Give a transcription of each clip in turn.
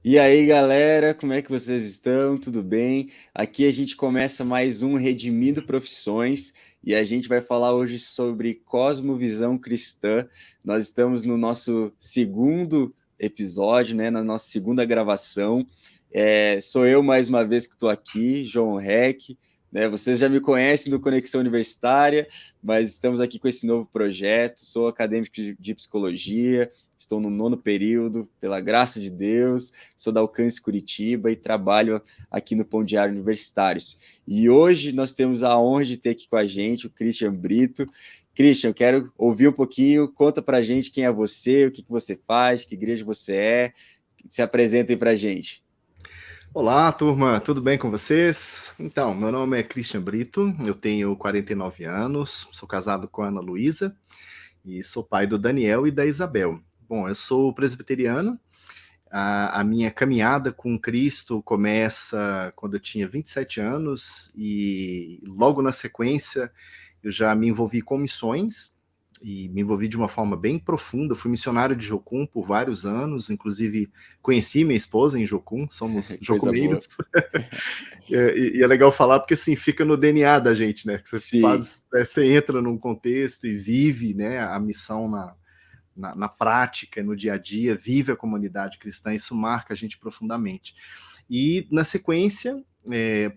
E aí, galera, como é que vocês estão? Tudo bem? Aqui a gente começa mais um Redimindo Profissões e a gente vai falar hoje sobre cosmovisão cristã. Nós estamos no nosso segundo episódio, né, na nossa segunda gravação. Sou eu mais uma vez que estou aqui, João Reck, né? Vocês já me conhecem do Conexão Universitária, mas estamos aqui com esse novo projeto. Sou acadêmico de psicologia. Estou no 9º período, pela graça de Deus, sou da Alcance Curitiba e trabalho aqui no Pão Diário Universitários. E hoje nós temos a honra de ter aqui com a gente o Christian Brito. Christian, eu quero ouvir um pouquinho, conta pra gente quem é você, o que você faz, que igreja você é, se apresenta aí pra gente. Olá, turma, tudo bem com vocês? Então, meu nome é Christian Brito, eu tenho 49 anos, sou casado com a Ana Luísa e sou pai do Daniel e da Isabel. Bom, eu sou presbiteriano, a minha caminhada com Cristo começa quando eu tinha 27 anos e logo na sequência eu já me envolvi com missões e me envolvi de uma forma bem profunda. Fui missionário de Jocum por vários anos, inclusive conheci minha esposa em Jocum, somos Coisa boa. jocumeiros. E é legal falar porque assim fica no DNA da gente, né? Você Sim. você entra num contexto e vive, né, a missão na prática, no dia a dia, vive a comunidade cristã, isso marca a gente profundamente. E na sequência,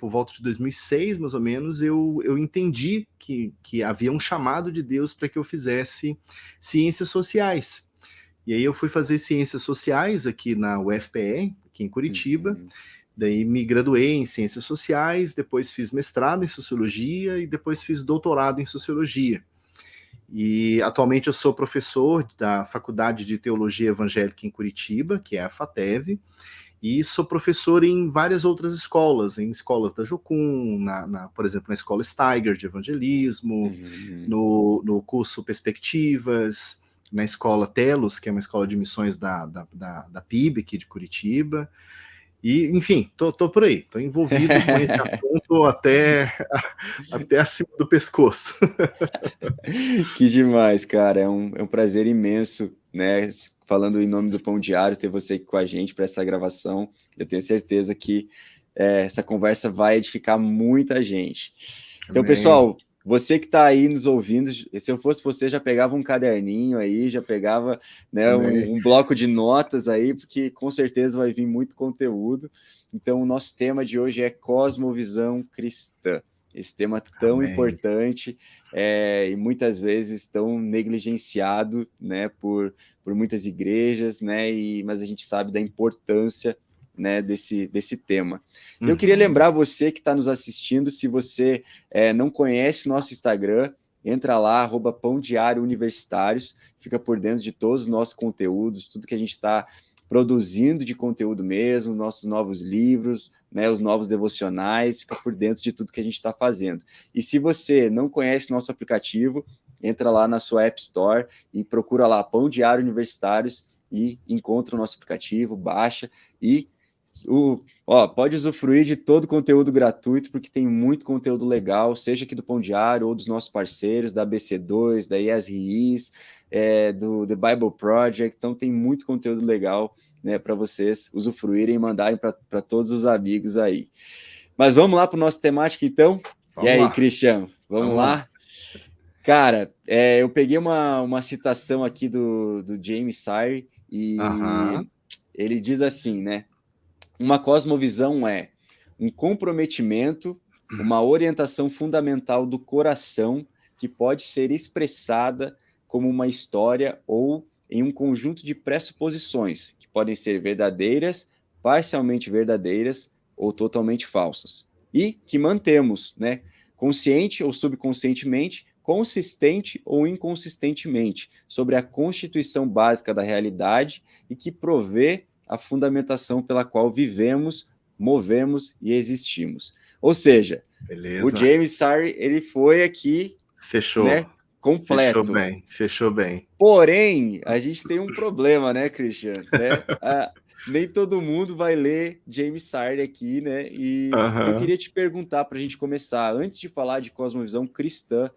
por volta de 2006, mais ou menos, eu entendi que havia um chamado de Deus para que eu fizesse ciências sociais. E aí eu fui fazer ciências sociais aqui na UFPE, aqui em Curitiba. Uhum. Daí me graduei em ciências sociais, depois fiz mestrado em sociologia e depois fiz doutorado em sociologia. E atualmente eu sou professor da Faculdade de Teologia Evangélica em Curitiba, que é a FATEV, e sou professor em várias outras escolas, em escolas da Jocum, por exemplo, na Escola Steiger de Evangelismo, Uhum. no curso Perspectivas, na Escola Telos, que é uma escola de missões da PIB aqui de Curitiba. E, enfim, tô por aí, tô envolvido com esse assunto até acima do pescoço. Que demais, cara. É um prazer imenso, né? Falando em nome do Pão Diário, ter você aqui com a gente para essa gravação. Eu tenho certeza que essa conversa vai edificar muita gente. Então, Amém. pessoal, você que está aí nos ouvindo, se eu fosse você, já pegava um caderninho aí, já pegava, né, Amém. um bloco de notas aí, porque com certeza vai vir muito conteúdo. Então, o nosso tema de hoje é Cosmovisão Cristã. Esse tema tão Amém. importante e muitas vezes tão negligenciado, né, por muitas igrejas, né, mas a gente sabe da importância, né, desse tema. Eu queria Uhum. lembrar você que está nos assistindo, se você não conhece nosso Instagram, entra lá, @Pão Diário Universitários, fica por dentro de todos os nossos conteúdos, tudo que a gente está produzindo de conteúdo mesmo, nossos novos livros, né, os novos devocionais, fica por dentro de tudo que a gente está fazendo. E se você não conhece nosso aplicativo, entra lá na sua App Store e procura lá Pão Diário Universitários e encontra o nosso aplicativo, baixa e pode usufruir de todo o conteúdo gratuito, porque tem muito conteúdo legal, seja aqui do Pão Diário ou dos nossos parceiros, da ABC2, da ESRIs, do The Bible Project. Então tem muito conteúdo legal, né, para vocês usufruírem e mandarem para todos os amigos aí. Mas vamos lá para o nosso temático, então? E Vamos aí, lá, Cristiano, vamos vamos lá. lá? Cara, eu peguei uma citação aqui do James Sire e Aham. ele diz assim, né? Uma cosmovisão é um comprometimento, uma orientação fundamental do coração que pode ser expressada como uma história ou em um conjunto de pressuposições que podem ser verdadeiras, parcialmente verdadeiras ou totalmente falsas. E que mantemos, né, consciente ou subconscientemente, consistente ou inconsistentemente, sobre a constituição básica da realidade e que provê a fundamentação pela qual vivemos, movemos e existimos. Ou seja, o Beleza. James Sire, ele foi aqui, Fechou. né, completo. Fechou bem. Porém, a gente tem um problema, né, Christian? Né? Nem todo mundo vai ler James Sire aqui, né? E eu Aham. queria te perguntar para a gente começar, antes de falar de cosmovisão cristã,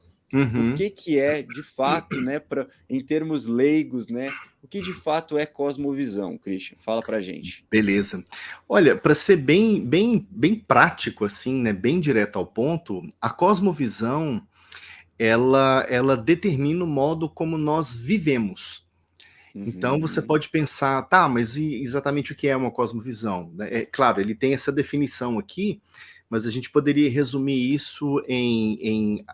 O Uhum. que é, de fato, né, em termos leigos, né, o que de fato é cosmovisão, Christian? Fala pra gente. Beleza. Olha, para ser bem prático assim, né, bem direto ao ponto, a cosmovisão ela determina o modo como nós vivemos. Então você Uhum, pode pensar, tá, mas exatamente o que é uma cosmovisão? É claro, ele tem essa definição aqui, mas a gente poderia resumir isso em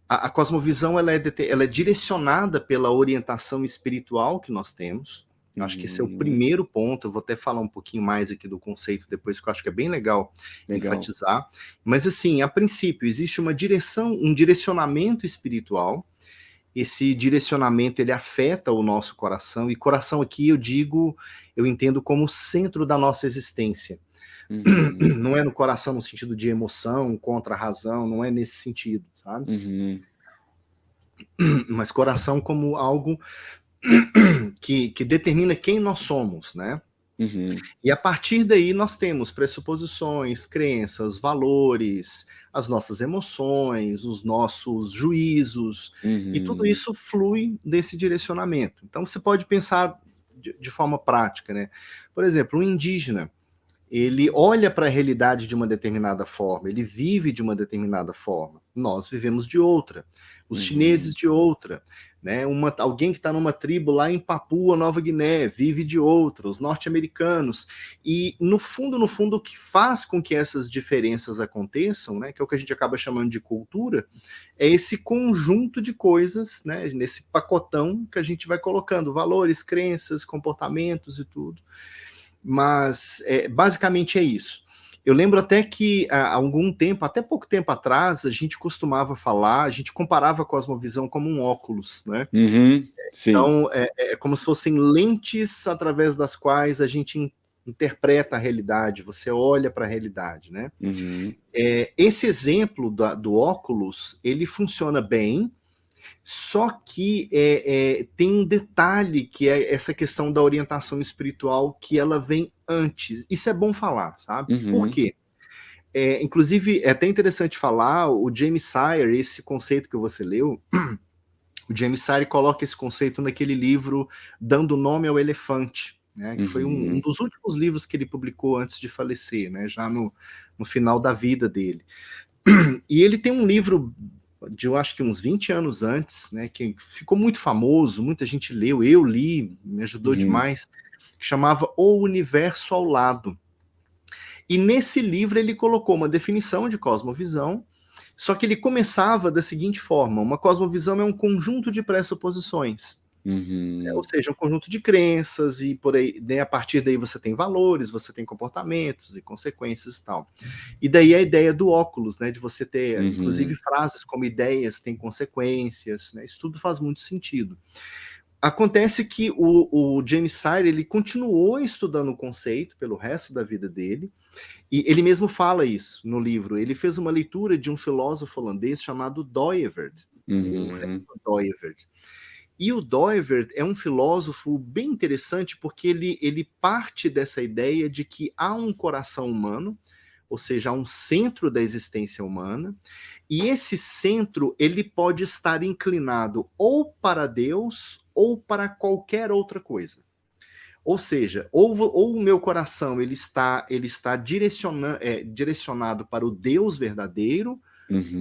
a cosmovisão ela é direcionada pela orientação espiritual que nós temos. Eu acho que esse é o uhum, primeiro ponto. Eu vou até falar um pouquinho mais aqui do conceito depois, que eu acho que é bem legal legal. enfatizar. Mas assim, a princípio, existe uma direção, um direcionamento espiritual. Esse direcionamento ele afeta o nosso coração, e coração aqui eu entendo como o centro da nossa existência. Uhum, Não é no coração no sentido de emoção contra a razão, não é nesse sentido, sabe? uhum, Mas coração como algo que determina quem nós somos, né? uhum, E a partir daí nós temos pressuposições, crenças, valores, as nossas emoções, os nossos juízos, e tudo uhum, isso flui desse direcionamento. Então você pode pensar de forma prática, né? Por exemplo, um indígena, ele olha para a realidade de uma determinada forma, ele vive de uma determinada forma. Nós vivemos de outra. Os chineses uhum, de outra. Né? Alguém que está numa tribo lá em Papua Nova Guiné vive de outra, os norte-americanos. E, no fundo, o que faz com que essas diferenças aconteçam, né, que é o que a gente acaba chamando de cultura, é esse conjunto de coisas, né, nesse pacotão que a gente vai colocando, valores, crenças, comportamentos e tudo. Mas basicamente é isso. Eu lembro até que há algum tempo, até pouco tempo atrás, a gente costumava falar, a gente comparava a cosmovisão como um óculos, né? uhum, sim, Então é como se fossem lentes através das quais a gente interpreta a realidade, você olha para a realidade, né? uhum, Esse exemplo do óculos, ele funciona bem, só que tem um detalhe que é essa questão da orientação espiritual, que ela vem antes. Isso é bom falar, sabe? Por uhum, quê? Inclusive, é até interessante falar, o James Sire, esse conceito que você leu, o James Sire coloca esse conceito naquele livro Dando Nome ao Elefante, né, que foi um uhum, dos últimos livros que ele publicou antes de falecer, né, já no final da vida dele. E ele tem um livro de, eu acho que uns 20 anos antes, né, que ficou muito famoso, muita gente leu, eu li, me ajudou uhum, demais, que chamava O Universo ao Lado. E nesse livro ele colocou uma definição de cosmovisão, só que ele começava da seguinte forma: uma cosmovisão é um conjunto de pressuposições. Ou uhum, seja, um conjunto de crenças, e por aí, né, a partir daí você tem valores, você tem comportamentos e consequências e tal. E daí a ideia do óculos, né, de você ter, inclusive, uhum, frases como ideias têm consequências, né, isso tudo faz muito sentido. Acontece que o James Sire, ele continuou estudando o conceito pelo resto da vida dele, e ele mesmo fala isso no livro. Ele fez uma leitura de um filósofo holandês chamado Doivert, o uhum, Remco Doivert. E o Doivert é um filósofo bem interessante, porque ele parte dessa ideia de que há um coração humano, ou seja, há um centro da existência humana, e esse centro ele pode estar inclinado ou para Deus ou para qualquer outra coisa. Ou seja, ou o meu coração ele está direcionado para o Deus verdadeiro,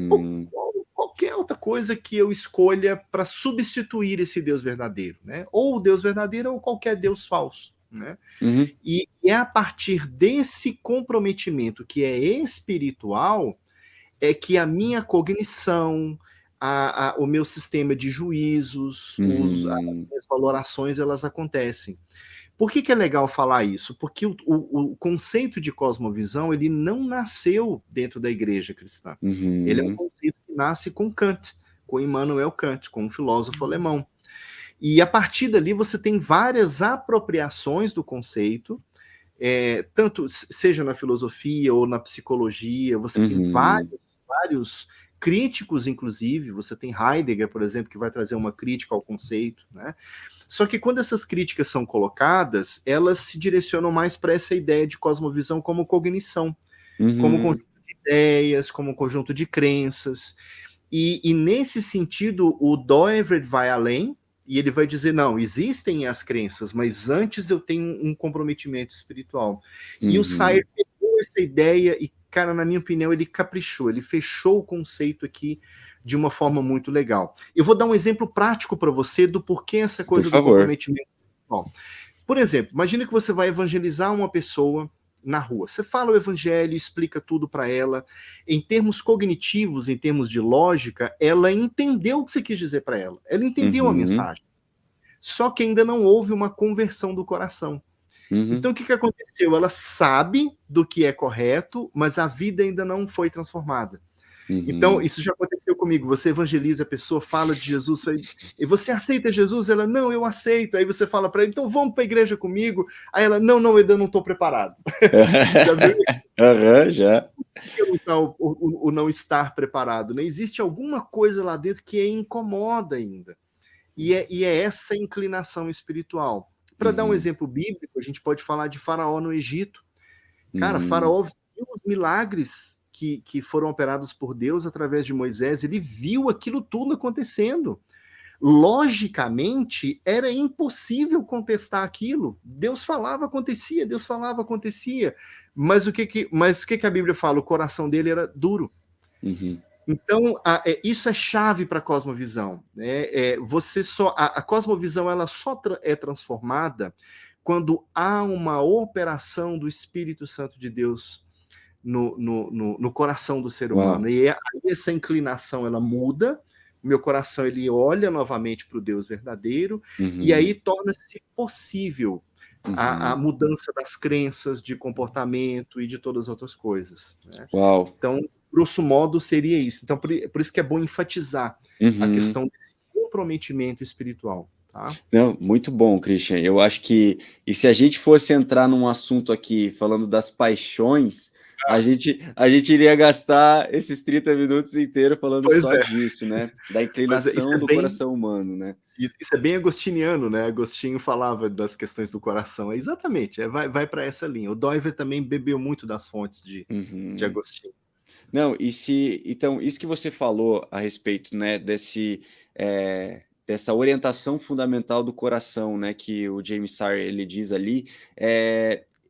ou uhum, qualquer outra coisa que eu escolha para substituir esse Deus verdadeiro, né? Ou o Deus verdadeiro ou qualquer Deus falso, né? uhum, E é a partir desse comprometimento que é espiritual é que a minha cognição, o meu sistema de juízos, as uhum, minhas valorações, elas acontecem. Por que é legal falar isso? Porque o conceito de cosmovisão ele não nasceu dentro da igreja cristã. Ele é um uhum, conceito que nasce com Kant, com Immanuel Kant, com um filósofo alemão. E a partir dali você tem várias apropriações do conceito, tanto seja na filosofia ou na psicologia, você tem uhum, vários críticos, inclusive, você tem Heidegger, por exemplo, que vai trazer uma crítica ao conceito, né? Só que quando essas críticas são colocadas, elas se direcionam mais para essa ideia de cosmovisão como cognição, como uhum, conjunto de ideias, como conjunto de crenças. E nesse sentido, o Doivert vai além, e ele vai dizer, não, existem as crenças, mas antes eu tenho um comprometimento espiritual. E o Sayer pegou essa ideia e, cara, na minha opinião, ele caprichou, ele fechou o conceito aqui de uma forma muito legal. Eu vou dar um exemplo prático para você do porquê essa coisa do comprometimento espiritual. Por exemplo, imagine que você vai evangelizar uma pessoa na rua. Você fala o evangelho, explica tudo para ela. Em termos cognitivos, em termos de lógica, ela entendeu o que você quis dizer para ela. Ela entendeu a mensagem. Só que ainda não houve uma conversão do coração. Então, o que aconteceu? Ela sabe do que é correto, mas a vida ainda não foi transformada. Então, isso já aconteceu comigo. Você evangeliza a pessoa, fala de Jesus, e você aceita Jesus? Ela, não, eu aceito. Aí você fala para ela, então vamos para a igreja comigo. Aí ela, não, eu ainda não estou preparado. Já viu? Já. O não estar preparado, né? Existe alguma coisa lá dentro que incomoda ainda. E é essa inclinação espiritual. Para dar um exemplo bíblico, a gente pode falar de Faraó no Egito. Cara, Faraó viu os milagres que foram operados por Deus através de Moisés, ele viu aquilo tudo acontecendo. Logicamente, era impossível contestar aquilo. Deus falava, acontecia, Deus falava, acontecia. Mas o que a Bíblia fala? O coração dele era duro. Então, isso é chave para a cosmovisão. Né? A cosmovisão ela só é transformada quando há uma operação do Espírito Santo de Deus no coração do ser humano. E aí essa inclinação ela muda, o meu coração ele olha novamente para o Deus verdadeiro, e aí torna-se possível a mudança das crenças, de comportamento e de todas as outras coisas. Né? Então, grosso modo, seria isso. Então, por isso que é bom enfatizar a questão desse comprometimento espiritual. Tá? Não, muito bom, Christian. Eu acho que, e se a gente fosse entrar num assunto aqui, falando das paixões, a gente iria gastar esses 30 minutos inteiros falando disso, né? Da inclinação do coração humano, né? Isso é bem agostiniano, né? Agostinho falava das questões do coração. Exatamente, vai para essa linha. O Doivert também bebeu muito das fontes de Agostinho. Não, então, isso que você falou a respeito, né, dessa orientação fundamental do coração, né, que o James Sire ele diz ali,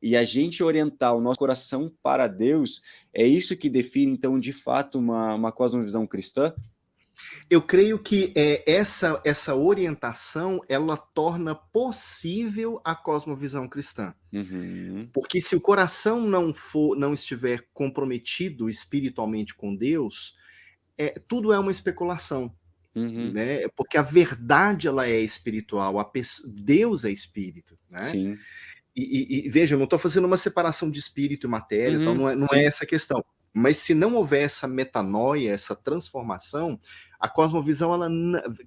e a gente orientar o nosso coração para Deus, é isso que define, então, de fato, uma cosmovisão cristã? Eu creio que essa orientação, ela torna possível a cosmovisão cristã. Porque se o coração não estiver comprometido espiritualmente com Deus, tudo é uma especulação. Né? Porque a verdade ela é espiritual, Deus é espírito. Né? Sim. E veja, eu não estou fazendo uma separação de espírito e matéria, então não é essa a questão. Mas se não houver essa metanoia, essa transformação, a cosmovisão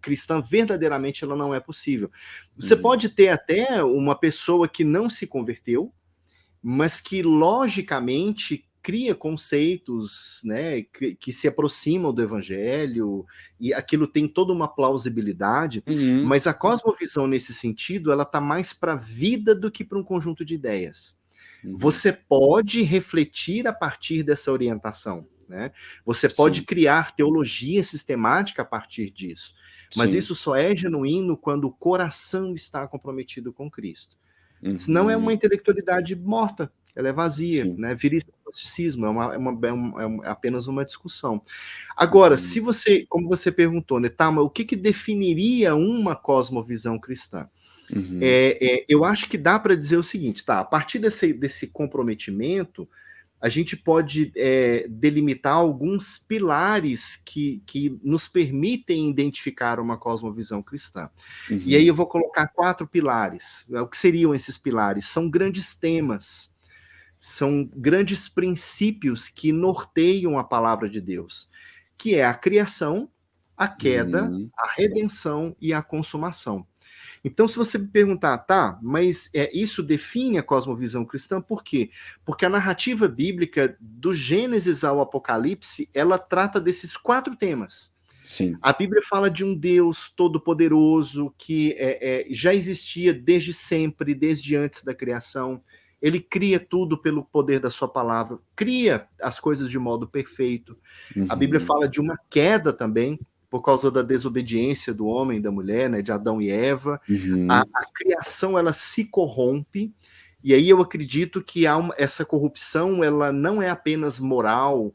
cristã verdadeiramente ela não é possível. Você pode ter até uma pessoa que não se converteu, mas que logicamente cria conceitos, né, que se aproximam do evangelho, e aquilo tem toda uma plausibilidade, mas a cosmovisão nesse sentido, ela está mais para a vida do que para um conjunto de ideias. Você pode refletir a partir dessa orientação, né? Você pode criar teologia sistemática a partir disso, mas isso só é genuíno quando o coração está comprometido com Cristo. Senão é uma intelectualidade morta, ela é vazia, né? Vira gnosticismo, é apenas uma discussão. Agora, como você perguntou, né, tá, mas o que definiria uma cosmovisão cristã? Eu acho que dá para dizer o seguinte, tá? A partir desse comprometimento, a gente pode delimitar alguns pilares que nos permitem identificar uma cosmovisão cristã. E aí eu vou colocar 4 pilares. O que seriam esses pilares? São grandes temas, são grandes princípios que norteiam a palavra de Deus, que é a criação, a queda, a redenção e a consumação. Então, se você me perguntar, tá, mas isso define a cosmovisão cristã, por quê? Porque a narrativa bíblica, do Gênesis ao Apocalipse, ela trata desses 4 temas. A Bíblia fala de um Deus todo-poderoso que já existia desde sempre, desde antes da criação. ele cria tudo pelo poder da sua palavra, cria as coisas de modo perfeito. A Bíblia fala de uma queda também, por causa da desobediência do homem e da mulher, né, de Adão e Eva. A criação, ela se corrompe, e aí eu acredito que essa corrupção, ela não é apenas moral,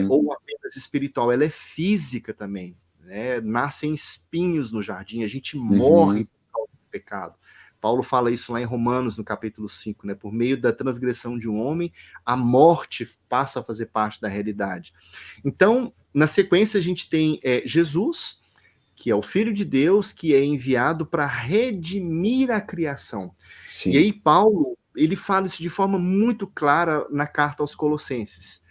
ou apenas espiritual, ela é física também, né? Nascem espinhos no jardim, a gente morre por causa do pecado. Paulo fala isso lá em Romanos, no capítulo 5, né? Por meio da transgressão de um homem, a morte passa a fazer parte da realidade. Então, na sequência, a gente tem Jesus, que é o Filho de Deus, que é enviado para redimir a criação. Sim. E aí Paulo, ele fala isso de forma muito clara na carta aos Colossenses.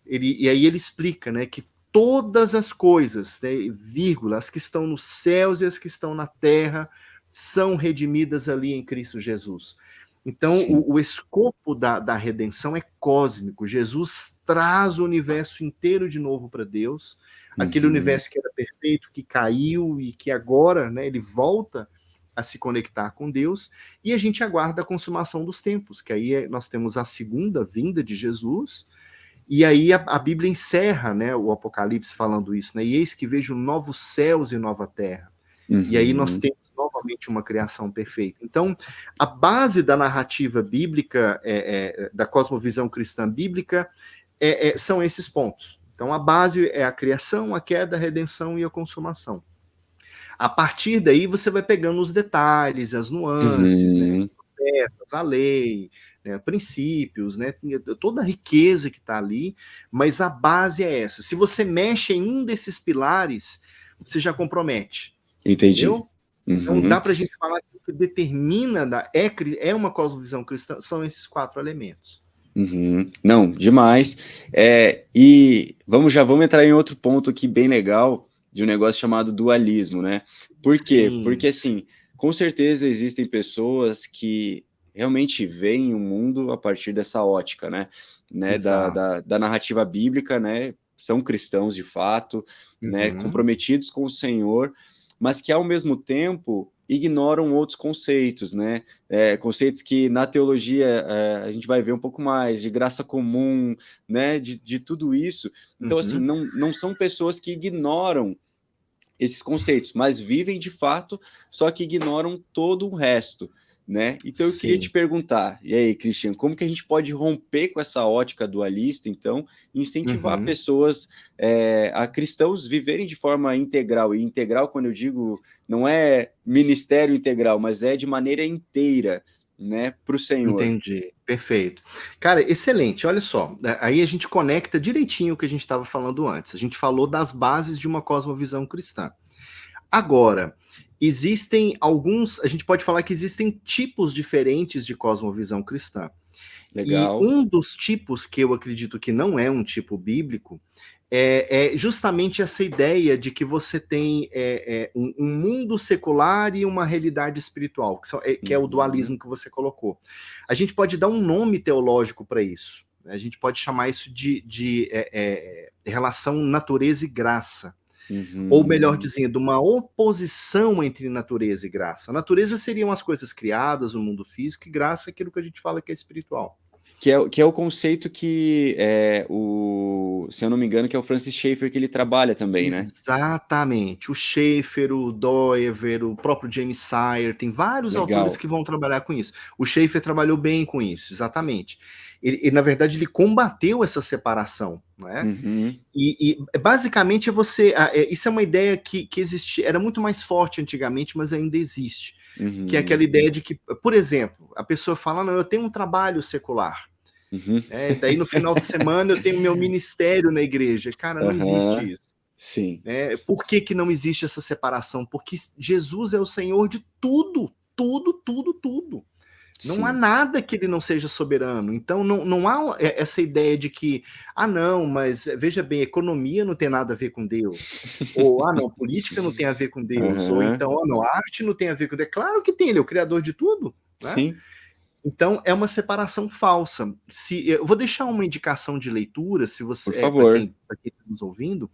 E aí ele explica, né, que todas as coisas, né, vírgula, as que estão nos céus e as que estão na terra, são redimidas ali em Cristo Jesus. Então, o escopo da redenção é cósmico. Jesus traz o universo inteiro de novo para Deus, aquele universo que era perfeito, que caiu e que agora, né, ele volta a se conectar com Deus, e a gente aguarda a consumação dos tempos, que aí nós temos a segunda vinda de Jesus, e aí a Bíblia encerra, né, o Apocalipse falando isso, né, e eis que vejo novos céus e nova terra. E aí nós temos novamente uma criação perfeita. Então, a base da narrativa bíblica, da cosmovisão cristã bíblica, são esses pontos. Então, a base é a criação, a queda, a redenção e a consumação. A partir daí, você vai pegando os detalhes, as nuances, né, a lei, né, princípios, né, toda a riqueza que está ali, mas a base é essa. Se você mexe em um desses pilares, você já compromete. Entendi. Entendeu? Então dá para a gente falar que o que determina é uma cosmovisão cristã, são esses 4 elementos. Não, demais. E já vamos entrar em outro ponto aqui bem legal, de um negócio chamado dualismo, né? Por quê? Sim. Porque, assim, com certeza existem pessoas que realmente veem o mundo a partir dessa ótica, né? Da narrativa bíblica, né? São cristãos de fato, né? Comprometidos com o Senhor, mas que ao mesmo tempo ignoram outros conceitos, né? Conceitos que na teologia a gente vai ver um pouco mais, de graça comum, né? De tudo isso. Então, assim, não são pessoas que ignoram esses conceitos, mas vivem de fato, só que ignoram todo o resto, né? Então eu queria te perguntar, e aí, Cristian, como que a gente pode romper com essa ótica dualista, então, e incentivar pessoas, a cristãos viverem de forma integral, e integral, quando eu digo, não é ministério integral, mas é de maneira inteira, né, para o Senhor. Entendi, perfeito. Cara, excelente, olha só, aí a gente conecta direitinho o que a gente estava falando antes, a gente falou das bases de uma cosmovisão cristã. Agora, existem a gente pode falar que existem tipos diferentes de cosmovisão cristã. Legal. E um dos tipos que eu acredito que não é um tipo bíblico é justamente essa ideia de que você tem um mundo secular e uma realidade espiritual, que é o dualismo que você colocou. A gente pode dar um nome teológico para isso. A gente pode chamar isso de relação natureza e graça. Ou melhor dizendo, uma oposição entre natureza e graça. A natureza seriam as coisas criadas no mundo físico, e graça é aquilo que a gente fala que é espiritual. Que é o conceito que se eu não me engano, que é o Francis Schaeffer que ele trabalha também, né? Exatamente. O Schaeffer, o Doever, o próprio James Sire, tem vários autores que vão trabalhar com isso. O Schaeffer trabalhou bem com isso, exatamente. Ele na verdade, ele combateu essa separação, né? E basicamente isso é uma ideia que existia, era muito mais forte antigamente, mas ainda existe. Que é aquela ideia de que, por exemplo, a pessoa fala, não, eu tenho um trabalho secular. Daí no final de semana eu tenho meu ministério na igreja. Cara, não existe isso. Sim. Por que não existe essa separação? Porque Jesus é o Senhor de tudo, tudo, tudo, tudo. Não há nada que ele não seja soberano. Então, não há essa ideia de que, não, mas veja bem, economia não tem nada a ver com Deus. Ou, não, política não tem a ver com Deus. Ou então, não, arte não tem a ver com Deus. Claro que tem, ele é o criador de tudo. Né? Sim. Então, é uma separação falsa. Eu vou deixar uma indicação de leitura, se você, por favor, para quem está nos ouvindo.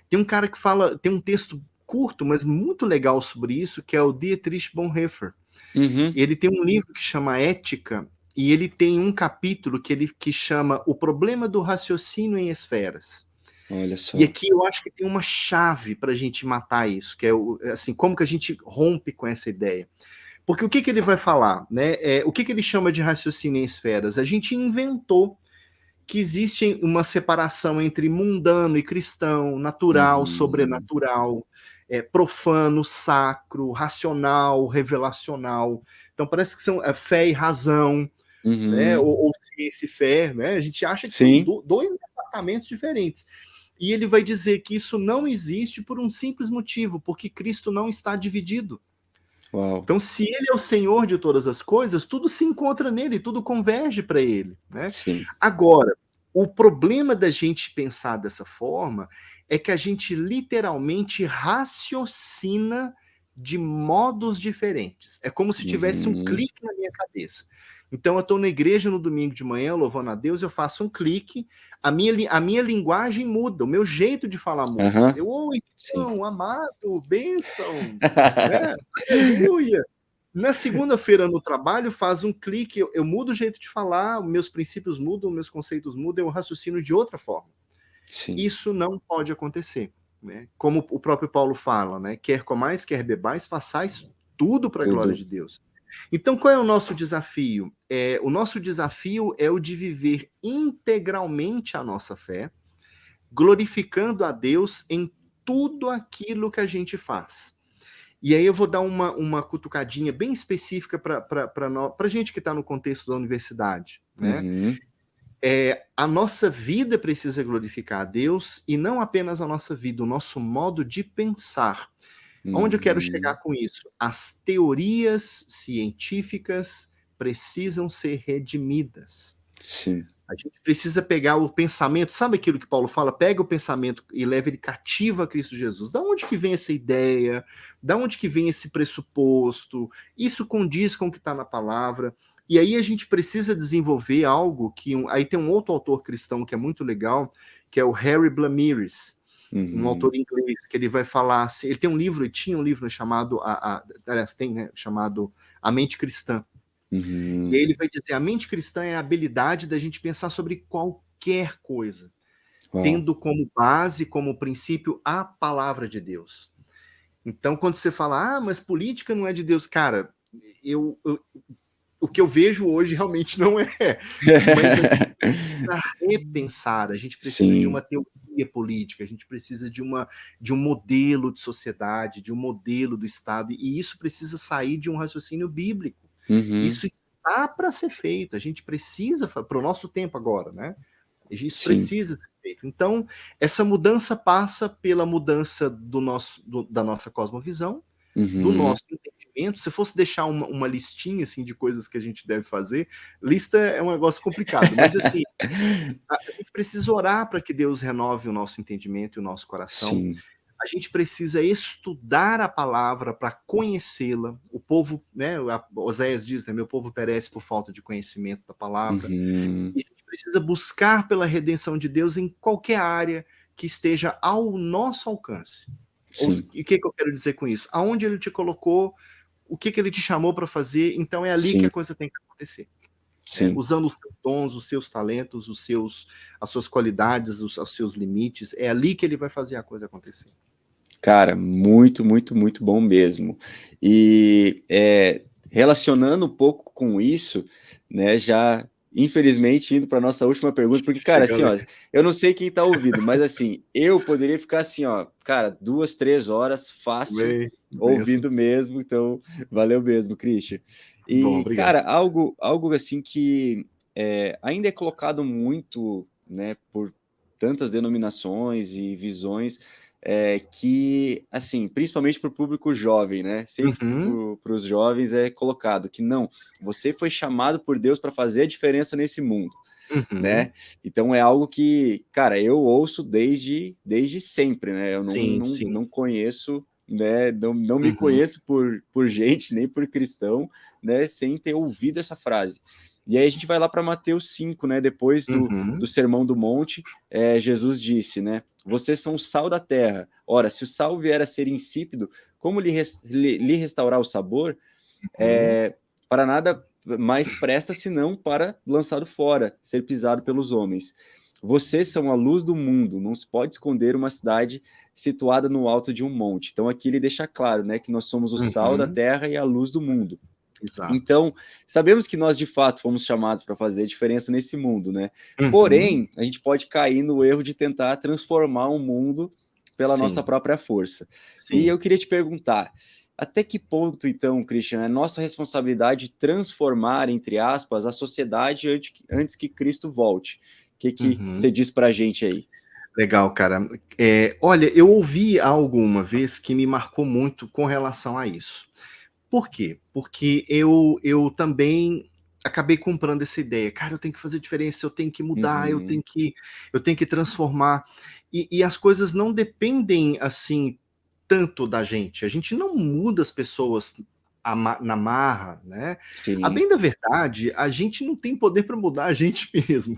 Tem um cara que fala, tem um texto curto, mas muito legal sobre isso, que é o Dietrich Bonhoeffer. Ele tem um livro que chama Ética, e ele tem um capítulo que chama O Problema do Raciocínio em Esferas. Olha só. E aqui eu acho que tem uma chave para a gente matar isso, que é assim, como que a gente rompe com essa ideia. Porque o que ele vai falar? Né? O que ele chama de raciocínio em esferas? A gente inventou que existe uma separação entre mundano e cristão, natural, sobrenatural, profano, sacro, racional, revelacional. Então parece que são fé e razão, né? Ou ciência e fé. Né? A gente acha que Sim. são dois departamentos diferentes. E ele vai dizer que isso não existe por um simples motivo, porque Cristo não está dividido. Uau. Então, se ele é o Senhor de todas as coisas, tudo se encontra nele, tudo converge para ele. Né? Sim. Agora, o problema da gente pensar dessa forma é que a gente literalmente raciocina de modos diferentes. É como se tivesse um clique na minha cabeça. Então, eu estou na igreja no domingo de manhã, louvando a Deus, eu faço um clique, a minha linguagem muda, o meu jeito de falar muda. Oi, irmão, amado, bênção, né? Aleluia. Na segunda-feira no trabalho, faz um clique, eu mudo o jeito de falar, meus princípios mudam, meus conceitos mudam, eu raciocino de outra forma. Sim. Isso não pode acontecer. Né? Como o próprio Paulo fala, né? Quer comais, quer bebais, façais tudo para a glória de Deus. Então, qual é o nosso desafio? O nosso desafio é o de viver integralmente a nossa fé, glorificando a Deus em tudo aquilo que a gente faz. E aí eu vou dar uma cutucadinha bem específica para gente que está no contexto da universidade. Né? A nossa vida precisa glorificar a Deus, e não apenas a nossa vida, o nosso modo de pensar. Onde eu quero chegar com isso? As teorias científicas precisam ser redimidas. Sim. A gente precisa pegar o pensamento, sabe aquilo que Paulo fala? Pega o pensamento e leva ele cativo a Cristo Jesus. Da onde que vem essa ideia? Da onde que vem esse pressuposto? Isso condiz com o que está na palavra. E aí a gente precisa desenvolver algo que... Aí tem um outro autor cristão que é muito legal, que é o Harry Blamires, um autor inglês, que ele vai falar... Ele tem um livro, ele tinha um livro chamado... Aliás, tem, né? Chamado A Mente Cristã. E aí ele vai dizer, a mente cristã é a habilidade da gente pensar sobre qualquer coisa, tendo como base, como princípio, a palavra de Deus. Então, quando você fala, mas política não é de Deus, cara, o que eu vejo hoje realmente não é. Mas a gente precisa repensar, a gente precisa de uma teoria política, a gente precisa de um modelo de sociedade, de um modelo do Estado, e isso precisa sair de um raciocínio bíblico. Isso está para ser feito, a gente precisa, para o nosso tempo agora, né? Isso precisa ser feito. Então, essa mudança passa pela mudança da nossa cosmovisão, do nosso entendimento. Se fosse deixar uma listinha assim, de coisas que a gente deve fazer, lista é um negócio complicado, mas assim, a gente precisa orar para que Deus renove o nosso entendimento e o nosso coração. Sim. A gente precisa estudar a palavra para conhecê-la. O povo, né, Oséias diz, né, meu povo perece por falta de conhecimento da palavra. E a gente precisa buscar pela redenção de Deus em qualquer área que esteja ao nosso alcance. E o que eu quero dizer com isso? Aonde ele te colocou, o que ele te chamou para fazer, então é ali que a coisa tem que acontecer. Usando os seus dons, os seus talentos, as suas qualidades, os seus limites, é ali que ele vai fazer a coisa acontecer. Cara, muito, muito, muito bom mesmo. E relacionando um pouco com isso, né, já infelizmente indo para nossa última pergunta, porque, cara, assim, ó, eu não sei quem tá ouvindo, mas assim, eu poderia ficar assim, ó, cara, 2, 3 horas fácil, ouvindo mesmo, então valeu mesmo, Christian. E, bom, cara, algo assim que ainda é colocado muito, né, por tantas denominações e visões, que, assim, principalmente para o público jovem, né? Sempre para os jovens é colocado que não, você foi chamado por Deus para fazer a diferença nesse mundo, né? Então é algo que, cara, eu ouço desde sempre, né? Eu não conheço, né? Não me conheço por gente, nem por cristão, né? Sem ter ouvido essa frase. E aí a gente vai lá para Mateus 5, né? Depois do Sermão do Monte, Jesus disse, né? Vocês são o sal da terra. Ora, se o sal vier a ser insípido, como lhe restaurar o sabor? Para nada mais presta senão para lançado fora, ser pisado pelos homens. Vocês são a luz do mundo, não se pode esconder uma cidade situada no alto de um monte. Então aqui ele deixa claro, né, que nós somos o sal da terra e a luz do mundo. Exato. Então, sabemos que nós de fato fomos chamados para fazer a diferença nesse mundo, né? Porém, a gente pode cair no erro de tentar transformar o mundo pela nossa própria força. Sim. E eu queria te perguntar, até que ponto, então, Christian, é nossa responsabilidade transformar, entre aspas, a sociedade antes que Cristo volte? O que você diz para a gente aí? Legal, cara. Olha, eu ouvi algo uma vez que me marcou muito com relação a isso. Por quê? Porque eu também acabei comprando essa ideia. Cara, eu tenho que fazer diferença, eu tenho que mudar, eu tenho que transformar. E as coisas não dependem, assim, tanto da gente. A gente não muda as pessoas na marra, né? Sim. A bem da verdade, a gente não tem poder para mudar a gente mesmo.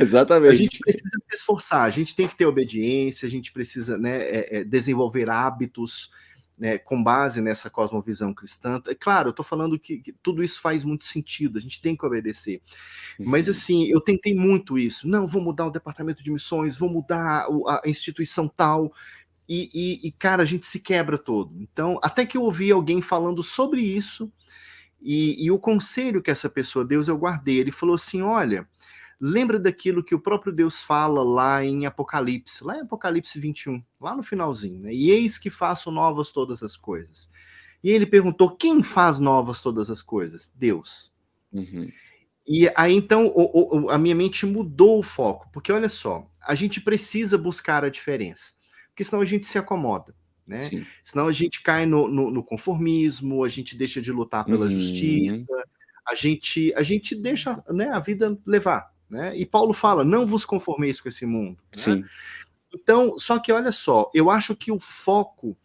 Exatamente. A gente precisa se esforçar, a gente tem que ter obediência, a gente precisa, né, desenvolver hábitos, né, com base nessa cosmovisão cristã. É claro, eu estou falando que tudo isso faz muito sentido, a gente tem que obedecer. Mas assim, eu tentei muito isso. Não, vou mudar o departamento de missões, vou mudar a instituição tal. E, cara, a gente se quebra todo. Então, até que eu ouvi alguém falando sobre isso, e o conselho que essa pessoa deu, eu guardei. Ele falou assim: olha, lembra daquilo que o próprio Deus fala lá em Apocalipse 21, lá no finalzinho, né? E eis que faço novas todas as coisas. E ele perguntou: quem faz novas todas as coisas? Deus. E aí, então, a minha mente mudou o foco, porque olha só, a gente precisa buscar a diferença, porque senão a gente se acomoda, né? Sim. Senão a gente cai no conformismo, a gente deixa de lutar pela justiça, a gente deixa, né, a vida levar, né? E Paulo fala: não vos conformeis com esse mundo. Sim. Né? Então, só que olha só, eu acho que o foco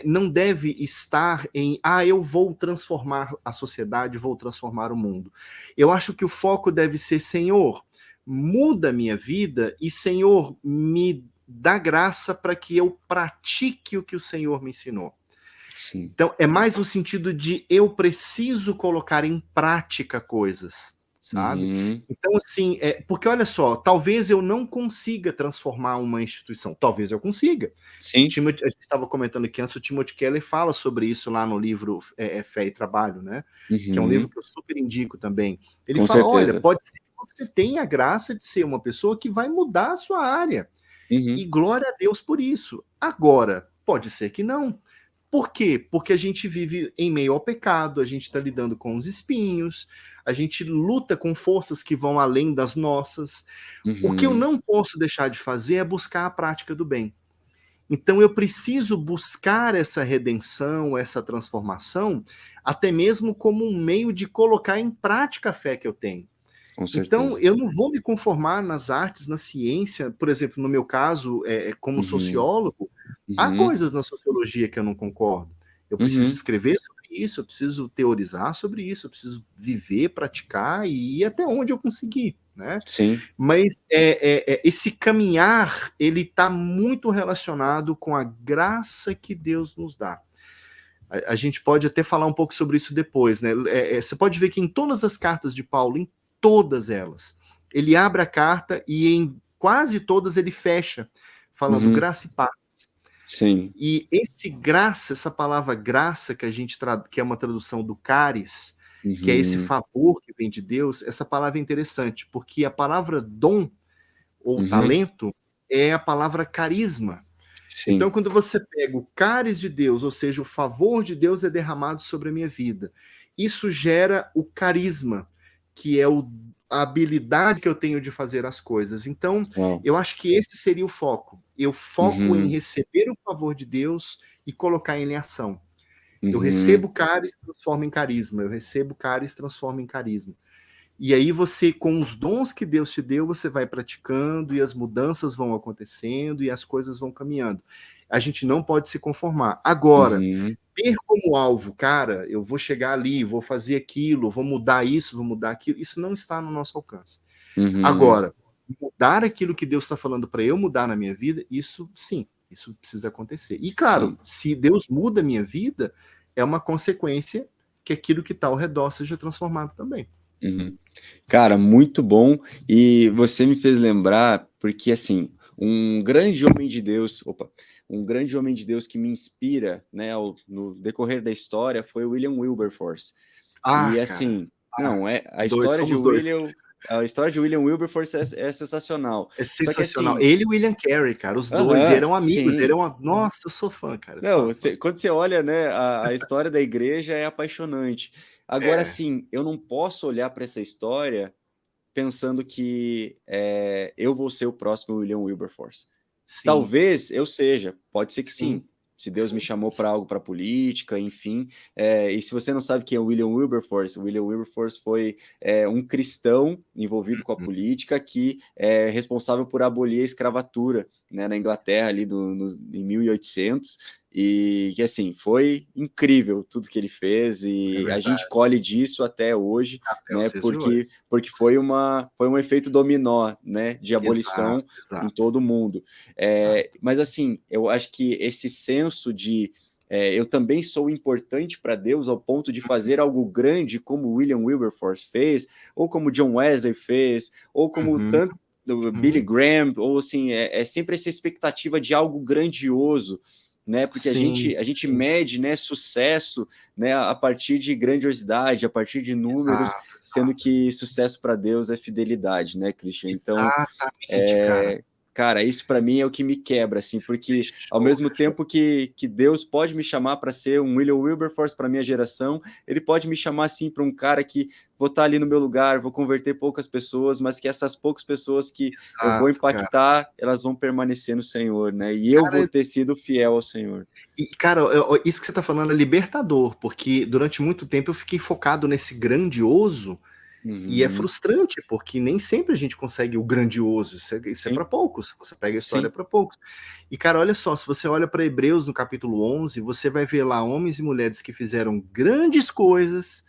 não deve estar em eu vou transformar a sociedade, vou transformar o mundo. Eu acho que o foco deve ser: Senhor, muda a minha vida e, Senhor, me dá graça para que eu pratique o que o Senhor me ensinou. Sim. Então, é mais no sentido de eu preciso colocar em prática coisas, sabe? Então, assim, porque olha só, talvez eu não consiga transformar uma instituição, talvez eu consiga. Sim. A gente estava comentando aqui antes, o Timothy Keller fala sobre isso lá no livro Fé e Trabalho, né? Que é um livro que eu super indico também. Ele Com fala: certeza. olha, pode ser que você tenha a graça de ser uma pessoa que vai mudar a sua área. E glória a Deus por isso. Agora, pode ser que não. Por quê? Porque a gente vive em meio ao pecado, a gente está lidando com os espinhos, a gente luta com forças que vão além das nossas. O que eu não posso deixar de fazer é buscar a prática do bem. Então eu preciso buscar essa redenção, essa transformação, até mesmo como um meio de colocar em prática a fé que eu tenho. Então, eu não vou me conformar nas artes, na ciência. Por exemplo, no meu caso, como sociólogo, há coisas na sociologia que eu não concordo. Eu preciso escrever sobre isso, eu preciso teorizar sobre isso, eu preciso viver, praticar e ir até onde eu conseguir, né? Sim. Mas esse caminhar, ele está muito relacionado com a graça que Deus nos dá. A gente pode até falar um pouco sobre isso depois, né? Você pode ver que em todas as cartas de Paulo, em todas elas, ele abre a carta e em quase todas ele fecha, falando graça e paz. Sim. E esse graça, essa palavra graça que a gente que é uma tradução do caris, que é esse favor que vem de Deus, essa palavra é interessante, porque a palavra dom ou talento é a palavra carisma. Sim. Então, quando você pega o cáris de Deus, ou seja, o favor de Deus é derramado sobre a minha vida, isso gera o carisma, que é a habilidade que eu tenho de fazer as coisas. Então, eu acho que esse seria o foco. Eu foco em receber o favor de Deus e colocar ele em ação. Eu recebo cáris, transformo em carisma. Eu recebo cáris, transformo em carisma. E aí você, com os dons que Deus te deu, você vai praticando e as mudanças vão acontecendo e as coisas vão caminhando. A gente não pode se conformar. Agora, ter como alvo, cara, eu vou chegar ali, vou fazer aquilo, vou mudar isso, vou mudar aquilo, isso não está no nosso alcance. Agora, mudar aquilo que Deus está falando para eu mudar na minha vida, isso sim, isso precisa acontecer. E claro, se Deus muda a minha vida, é uma consequência que aquilo que está ao redor seja transformado também. Uhum. Cara, muito bom. E você me fez lembrar, porque assim, um grande homem de Deus, um grande homem de Deus que me inspira, né, no decorrer da história foi o William Wilberforce. Ah, E cara, assim, não, somos dois. A história de William Wilberforce é sensacional. É Só que sensacional. assim, Ele e o William Carey, cara, os dois, e eram amigos, sim. nossa, eu sou fã, cara, Não, fã. quando você olha, né, a história da igreja é apaixonante. Agora, É, assim, eu não posso olhar para essa história pensando que eu vou ser o próximo William Wilberforce. sim, Talvez eu seja, pode ser que sim, sim. Se Deus me sim. chamou para algo para política, enfim. E se você não sabe quem é o William Wilberforce foi um cristão envolvido com a Uhum. política que é responsável por abolir a escravatura, né, na Inglaterra ali em 1800. E que assim foi incrível tudo que ele fez É e a gente verdade. colhe disso até hoje, Até né? os dias de hoje. Porque foi um efeito dominó, né? De Exato, abolição em exato, todo mundo. exato. Mas assim, eu acho que esse senso de eu também sou importante para Deus ao ponto de fazer algo grande como William Wilberforce fez, ou como John Wesley fez, ou como Uhum, tanto Billy uhum. Graham, ou assim, é sempre essa expectativa de algo grandioso, né? Porque Sim, a gente sim, mede, né, sucesso, né, a partir de grandiosidade, a partir de números, exato, sendo exato. que sucesso para Deus é fidelidade, né, Christian? Então, Exatamente, cara. cara, isso para mim é o que me quebra, assim, porque ao Fechou, mesmo fechou. tempo que Deus pode me chamar para ser um William Wilberforce para minha geração, ele pode me chamar assim para um cara que vou estar ali no meu lugar, vou converter poucas pessoas, mas que essas poucas pessoas que eu vou Exato, cara. impactar, elas vão permanecer no Senhor, né? E eu vou Cara, ter sido fiel ao Senhor. e, cara, isso que você está falando é libertador, porque durante muito tempo eu fiquei focado nesse grandioso e é Uhum. frustrante, porque nem sempre a gente consegue o grandioso, isso é para Sim, poucos, você pega a história sim. para poucos. E, cara, olha só, se você olha para Hebreus no capítulo 11, você vai ver lá homens e mulheres que fizeram grandes coisas,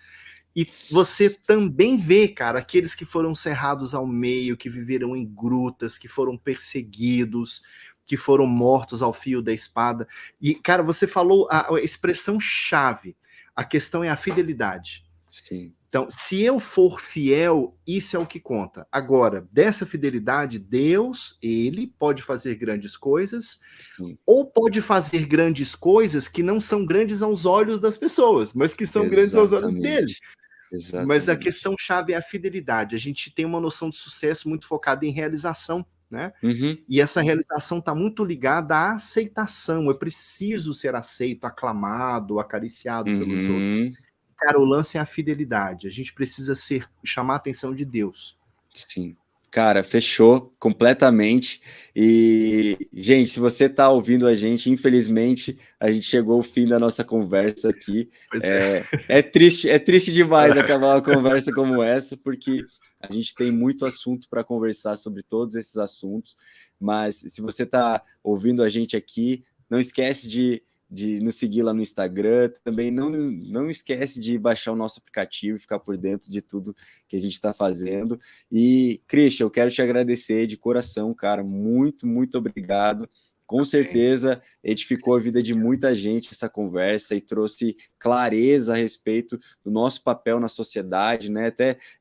e você também vê, cara, aqueles que foram cerrados ao meio, que viveram em grutas, que foram perseguidos, que foram mortos ao fio da espada. E, cara, você falou a expressão chave. A questão é a fidelidade. Sim, Então, se eu for fiel, isso é o que conta. Agora, dessa fidelidade, Deus, ele pode fazer grandes coisas, sim, ou pode fazer grandes coisas que não são grandes aos olhos das pessoas, mas que são grandes aos olhos dele. exatamente, Mas a exatamente. questão chave é a fidelidade. A gente tem uma noção de sucesso muito focada em realização, né? Uhum, E essa realização está muito ligada à aceitação. Eu preciso ser aceito, aclamado, acariciado pelos outros. uhum. Cara, o lance é a fidelidade. A gente precisa chamar a atenção de Deus. Sim. Cara, fechou completamente. E, gente, se você está ouvindo a gente, infelizmente, a gente chegou ao fim da nossa conversa aqui. Pois é. É triste demais acabar uma conversa como essa, porque a gente tem muito assunto para conversar sobre todos esses assuntos. Mas se você está ouvindo a gente aqui, não esquece de nos seguir lá no Instagram. Também não esquece de baixar o nosso aplicativo e ficar por dentro de tudo que a gente está fazendo. E, Christian, eu quero te agradecer de coração, cara. Muito, muito obrigado. Com Amém. certeza edificou a vida de muita gente essa conversa e trouxe clareza a respeito do nosso papel na sociedade, né?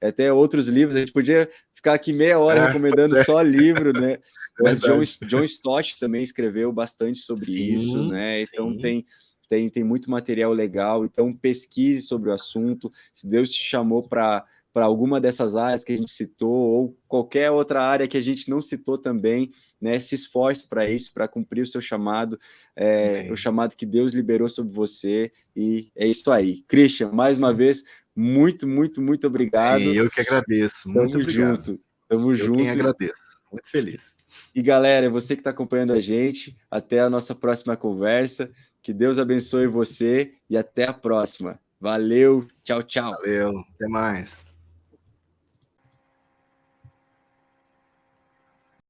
Até outros livros, a gente podia ficar aqui meia hora recomendando Pois é, só livro, né? Mas verdade. John Stott também escreveu bastante sobre isso, Sim, né? Então sim. tem muito material legal. Então pesquise sobre o assunto. Se Deus te chamou para alguma dessas áreas que a gente citou, ou qualquer outra área que a gente não citou também, né? Se esforce para isso, para cumprir o seu chamado, o Amém. chamado que Deus liberou sobre você, e é isso aí. Christian, mais uma vez, muito, muito, muito Amém. obrigado. Eu que agradeço. Muito Tamo obrigado. junto, tamo Eu quem junto. agradeço. Muito feliz. E galera, você que está acompanhando a gente, até a nossa próxima conversa. Que Deus abençoe você e até a próxima. Valeu, tchau, tchau. Valeu. Até mais.